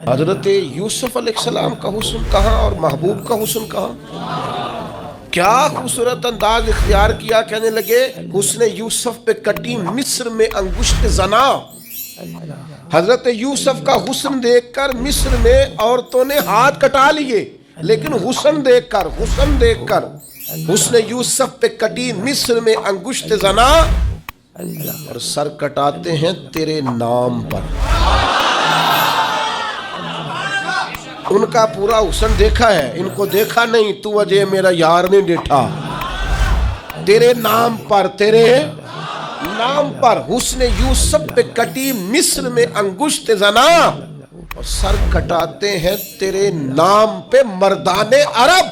حضرت یوسف علیہ السلام کا حسن کہاں اور محبوب کا حسن کہاں؟ کیا خوبصورت انداز اختیار کیا، کہنے لگے حسن یوسف پہ کٹی مصر میں انگشت زنا۔ حضرت یوسف کا حسن دیکھ کر مصر میں عورتوں نے ہاتھ کٹا لیے، لیکن حسن دیکھ کر حسن یوسف پہ کٹی مصر میں انگشت زنا، اور سر کٹاتے ہیں تیرے نام پر۔ ان کا پورا حسن دیکھا ہے، ان کو دیکھا نہیں، تو اجے میرا یار نہیں ڈیٹھا۔ تیرے نام پر حسن یوسف پہ کٹی مصر میں انگشت زنا، اور سر کٹاتے ہیں تیرے نام پہ مردان عرب۔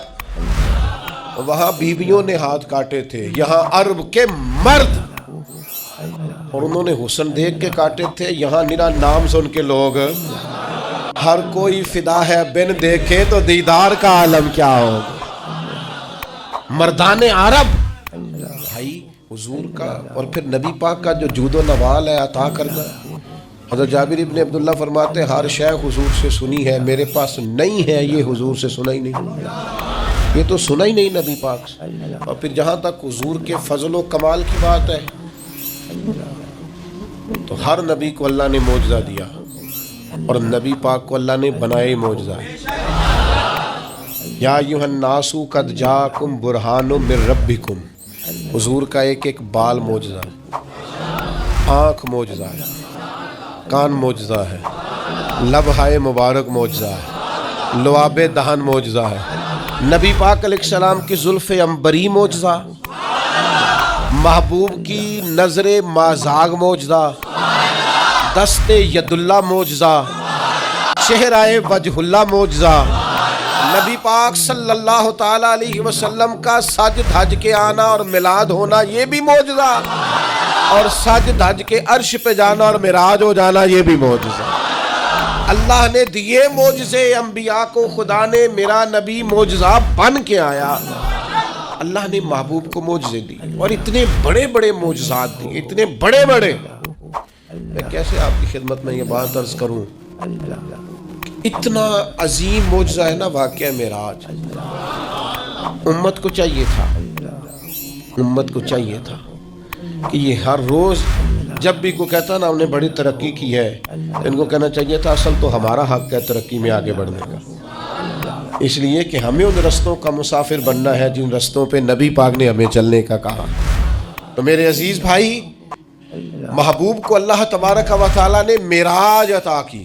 وہاں بیویوں نے ہاتھ کاٹے تھے، یہاں عرب کے مرد، اور انہوں نے حسن دیکھ کے کاٹے تھے، یہاں نرا نام سن کے لوگ۔ ہر کوئی فدا ہے بن دیکھے تو دیدار کا عالم کیا ہوگا۔ مردان عرب بھائی حضور کا، اور پھر نبی پاک کا جو جود و نوال ہے عطا کرنا۔ حضرت جابر ابن عبداللہ فرماتے ہیں ہر شے حضور سے سنی ہے، میرے پاس نہیں ہے یہ حضور سے سنا ہی نہیں، یہ تو سنا ہی نہیں نبی پاک سے۔ اور پھر جہاں تک حضور کے فضل و کمال کی بات ہے، تو ہر نبی کو اللہ نے معجزہ دیا، اور نبی پاک کو اللہ نے بنائے معجزہ۔ یا ایھا الناس قد جاءکم برہان من ربکم، حضور کا ایک ایک بال معجزہ ہے، آنکھ معجزہ ہے، کان معجزہ ہے، لبہائے مبارک معجزہ ہے، لعاب دہن معجزہ ہے، نبی پاک علیہ السلام کی زلف عنبری معجزہ، محبوب کی نظر مازاغ معجزہ، دست ید اللہ معجزہ، چہرہ وجہ اللہ معجزہ، نبی پاک صلی اللہ تعالیٰ علیہ وسلم کا سج دھج کے آنا اور میلاد ہونا یہ بھی معجزہ، اور سج دھج کے عرش پہ جانا اور معراج ہو جانا یہ بھی معجزہ۔ اللہ نے دیے معجزے انبیاء کو، خدا نے میرا نبی معجزہ بن کے آیا۔ اللہ نے محبوب کو معجزے دی، اور اتنے بڑے بڑے معجزات دیے، اتنے بڑے بڑے۔ میں کیسے آپ کی خدمت میں یہ بات عرض کروں، اتنا عظیم معجزہ ہے نا واقعہ معراج۔ امت کو چاہیے تھا کہ یہ ہر روز جب بھی کوئی کہتا نا ہم نے بڑی ترقی کی ہے، ان کو کہنا چاہیے تھا اصل تو ہمارا حق ہے ترقی میں آگے بڑھنے کا، اس لیے کہ ہمیں ان رستوں کا مسافر بننا ہے جن رستوں پہ نبی پاک نے ہمیں چلنے کا کہا۔ تو میرے عزیز بھائی، محبوب کو اللہ تبارک و تعالیٰ نے معراج عطا کی۔